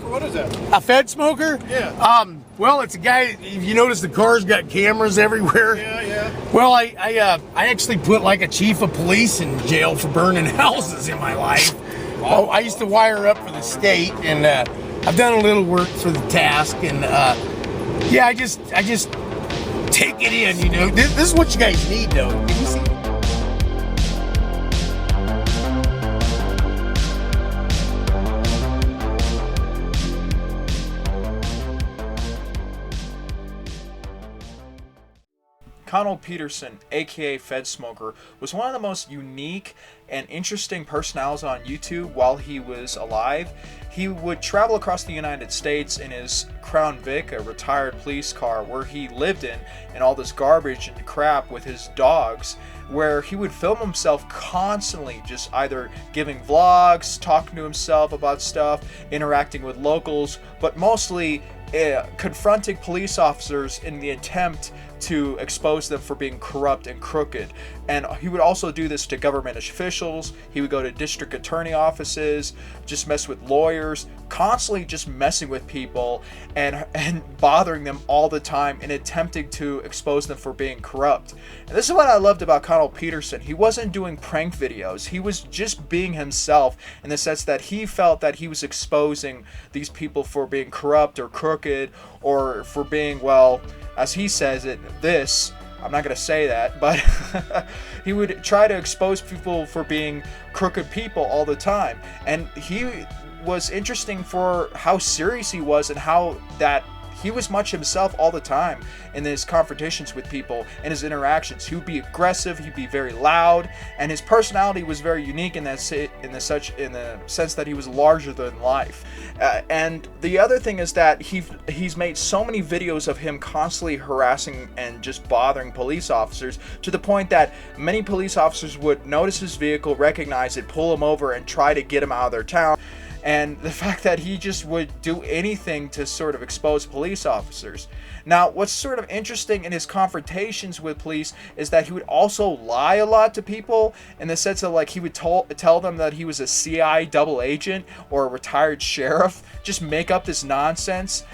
What is that? A Fedsmoker? Yeah. Well, it's a guy. If you notice, the car's got cameras everywhere. Yeah. Well, I actually put like a chief of police in jail for burning houses in my life. Wow. Oh, I used to wire up for the state, and I've done a little work for the task, and yeah, I just take it in. You know, this is what you guys need, though. Did you see? Conald Peterson, aka Fedsmoker, was one of the most unique and interesting personalities on YouTube while he was alive. He would travel across the United States in his Crown Vic, a retired police car, where he lived in, and all this garbage and crap with his dogs, where he would film himself constantly just either giving vlogs, talking to himself about stuff, interacting with locals, but mostly confronting police officers in the attempt to expose them for being corrupt and crooked. And he would also do this to government officials. He would go to district attorney offices, just mess with lawyers, constantly just messing with people and bothering them all the time and attempting to expose them for being corrupt. And this is what I loved about Conald Peterson. He wasn't doing prank videos. He was just being himself, in the sense that he felt that he was exposing these people for being corrupt or crooked, or for being, well, as he says it, I'm not going to say that, but he would try to expose people for being crooked people all the time. And he was interesting for how serious he was, and how that he was much himself all the time in his confrontations with people and his interactions. He would be aggressive, he'd be very loud, and his personality was very unique in the sense that he was larger than life. And the other thing is that he's made so many videos of him constantly harassing and just bothering police officers, to the point that many police officers would notice his vehicle, recognize it, pull him over, and try to get him out of their town. And the fact that he just would do anything to sort of expose police officers. Now, what's sort of interesting in his confrontations with police is that he would also lie a lot to people, in the sense of, like, he would tell them that he was a CI double agent or a retired sheriff, just make up this nonsense,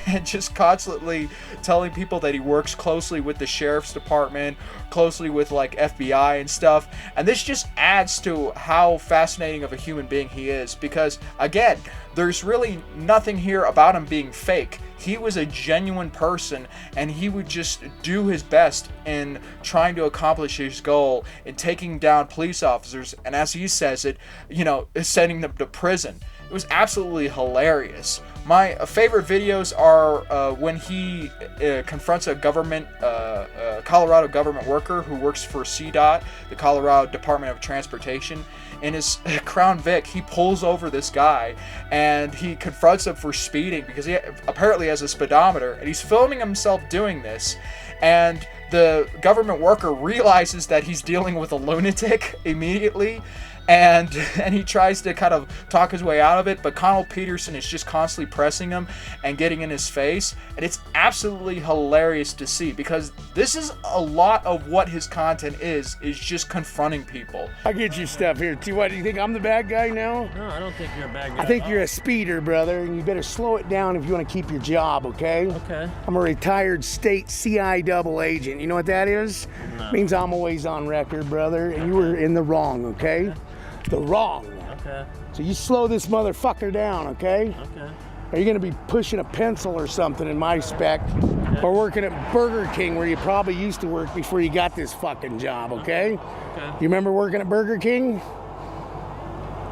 and just constantly telling people that he works closely with the sheriff's department, closely with like FBI and stuff. And this just adds to how fascinating of a human being he is, because again, there's really nothing here about him being fake. He was a genuine person, and he would just do his best in trying to accomplish his goal in taking down police officers, and as he says it, you know, sending them to prison. It was absolutely hilarious. My favorite videos are when he confronts a Colorado government worker who works for CDOT, the Colorado Department of Transportation. In his Crown Vic, he pulls over this guy and he confronts him for speeding, because he apparently has a speedometer, and he's filming himself doing this. And the government worker realizes that he's dealing with a lunatic immediately, and he tries to kind of talk his way out of it, but Conald Peterson is just constantly pressing him and getting in his face, and it's absolutely hilarious to see, because this is a lot of what his content is just confronting people. I get your stuff here too. What do you think? I'm the bad guy now? No, I don't think you're a bad guy. I think you're a speeder, brother, and you better slow it down if you want to keep your job, okay? Okay. I'm a retired state CI double agent. You know what that is? No. Means I'm always on record, brother, and you were in the wrong, okay? The wrong. Okay. So you slow this motherfucker down, okay? Okay. Are you gonna be pushing a pencil or something in my spec? Or working at Burger King, where you probably used to work before you got this fucking job, okay? Okay. You remember working at Burger King?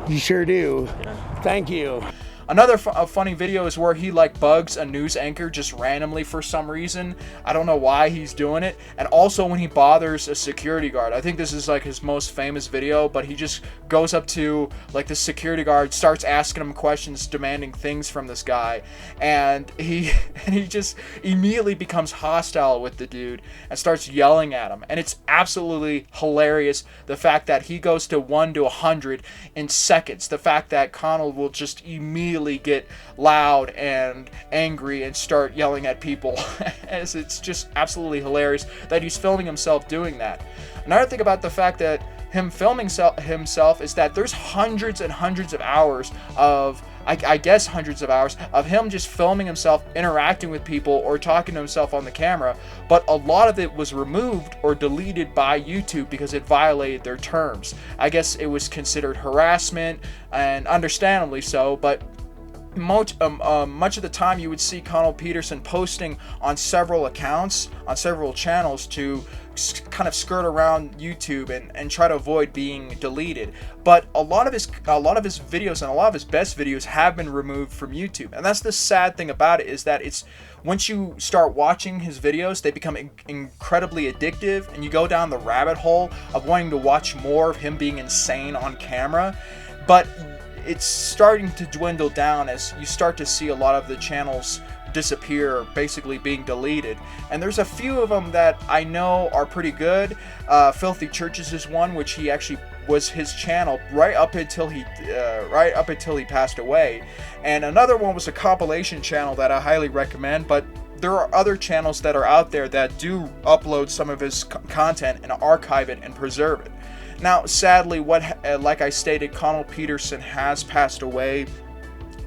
You sure do. Yeah. Thank you. Another funny video is where he like bugs a news anchor just randomly for some reason. I don't know why he's doing it. And also when he bothers a security guard. I think this is like his most famous video, but he just goes up to like the security guard, starts asking him questions, demanding things from this guy, and he just immediately becomes hostile with the dude and starts yelling at him. And it's absolutely hilarious, the fact that he goes to 1 to 100 in seconds. The fact that Conald will just immediately get loud and angry and start yelling at people. As it's just absolutely hilarious that he's filming himself doing that. Another thing about the fact that him filming himself is that there's hundreds and hundreds of hours of I guess hundreds of hours of him just filming himself interacting with people or talking to himself on the camera, but a lot of it was removed or deleted by YouTube because it violated their terms. I guess it was considered harassment, and understandably so, but much of the time you would see Conald Peterson posting on several accounts, on several channels to kind of skirt around YouTube and try to avoid being deleted. But a lot of his videos and a lot of his best videos have been removed from YouTube. And that's the sad thing about it, is that it's once you start watching his videos, they become incredibly addictive, and you go down the rabbit hole of wanting to watch more of him being insane on camera. But it's starting to dwindle down as you start to see a lot of the channels disappear, basically being deleted. And there's a few of them that I know are pretty good. Filthy Churches is one, which he actually was his channel right up until he passed away. And another one was a compilation channel that I highly recommend, but there are other channels that are out there that do upload some of his content and archive it and preserve it. Now, sadly, like I stated, Conald Peterson has passed away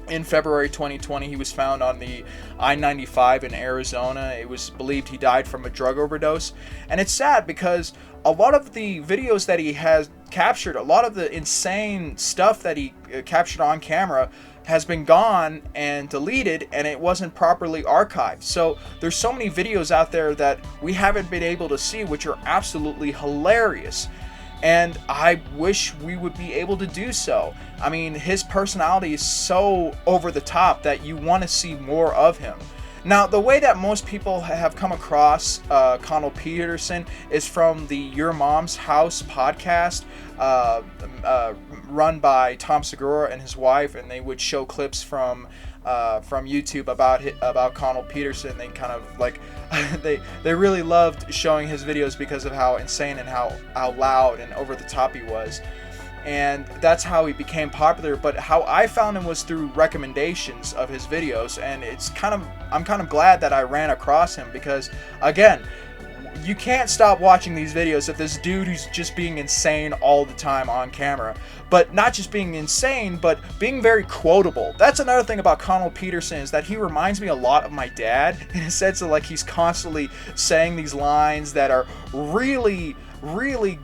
in February 2020. He was found on the I-95 in Arizona. It was believed he died from a drug overdose. And it's sad because a lot of the videos that he has captured, a lot of the insane stuff that he captured on camera has been gone and deleted, and it wasn't properly archived. So there's so many videos out there that we haven't been able to see, which are absolutely hilarious. And I wish we would be able to do so. I mean, his personality is so over the top that you want to see more of him. Now, the way that most people have come across Conald Peterson is from the Your Mom's House podcast, run by Tom Segura and his wife, and they would show clips from YouTube about Conald Peterson. They kind of like they really loved showing his videos because of how insane and how loud and over the top he was. And that's how he became popular. But how I found him was through recommendations of his videos, and I'm kind of glad that I ran across him, because again, you can't stop watching these videos of this dude who's just being insane all the time on camera. But not just being insane, but being very quotable. That's another thing about Conald Peterson, is that he reminds me a lot of my dad, in a sense of like he's constantly saying these lines that are really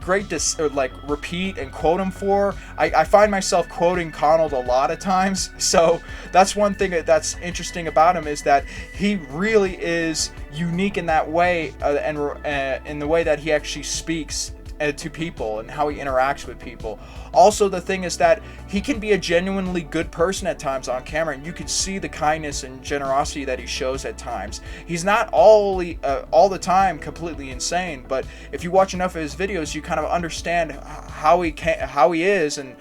great to like repeat and quote him for. I find myself quoting Conald a lot of times, so that's one thing that's interesting about him, is that he really is unique in that way, and in the way that he actually speaks to people and how he interacts with people. Also, the thing is that he can be a genuinely good person at times on camera, and you can see the kindness and generosity that he shows at times. He's not all the time completely insane, but if you watch enough of his videos, you kind of understand how he is and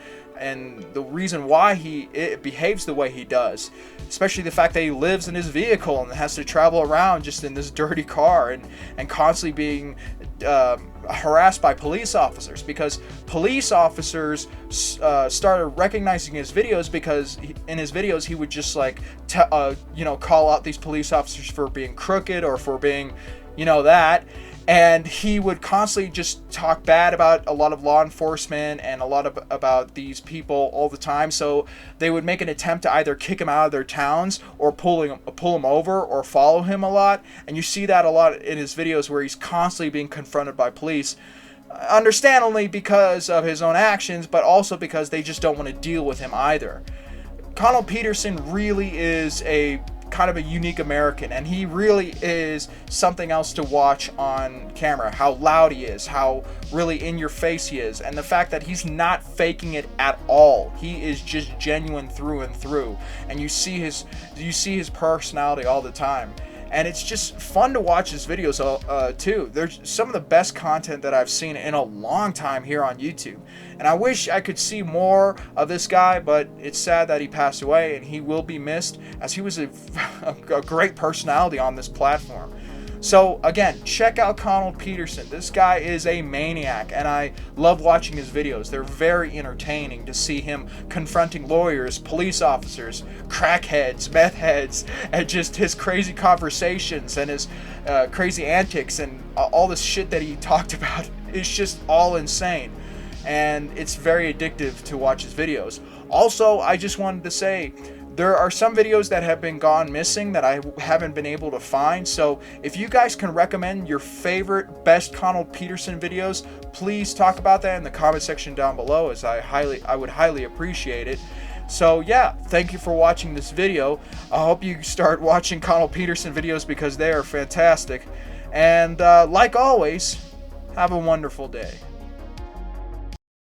the reason why he behaves the way he does. Especially the fact that he lives in his vehicle and has to travel around just in this dirty car and constantly being harassed by police officers, because police officers started recognizing his videos, because in his videos he would just like call out these police officers for being crooked or for being that. And he would constantly just talk bad about a lot of law enforcement and a lot about these people all the time. So they would make an attempt to either kick him out of their towns or pull him over or follow him a lot. And you see that a lot in his videos, where he's constantly being confronted by police. Understandably because of his own actions, but also because they just don't want to deal with him either. Conald Peterson really is a kind of a unique American, and he really is something else to watch on camera. How loud he is, how really in your face he is, and the fact that he's not faking it at all. He is just genuine through and through, and you see his personality all the time. And it's just fun to watch his videos too. There's some of the best content that I've seen in a long time here on YouTube. And I wish I could see more of this guy, but it's sad that he passed away, and he will be missed, as he was a great personality on this platform. So again, check out Conald Peterson. This guy is a maniac, and I love watching his videos. They're very entertaining to see him confronting lawyers, police officers, crackheads, meth heads, and just his crazy conversations and his crazy antics and all this shit that he talked about. It's just all insane, and it's very addictive to watch his videos. Also, I just wanted to say, There are some videos that have been gone missing that I haven't been able to find. So if you guys can recommend your favorite best Conald Peterson videos, please talk about that in the comment section down below, as I would highly appreciate it. So yeah, thank you for watching this video. I hope you start watching Conald Peterson videos because they are fantastic. And like always, have a wonderful day.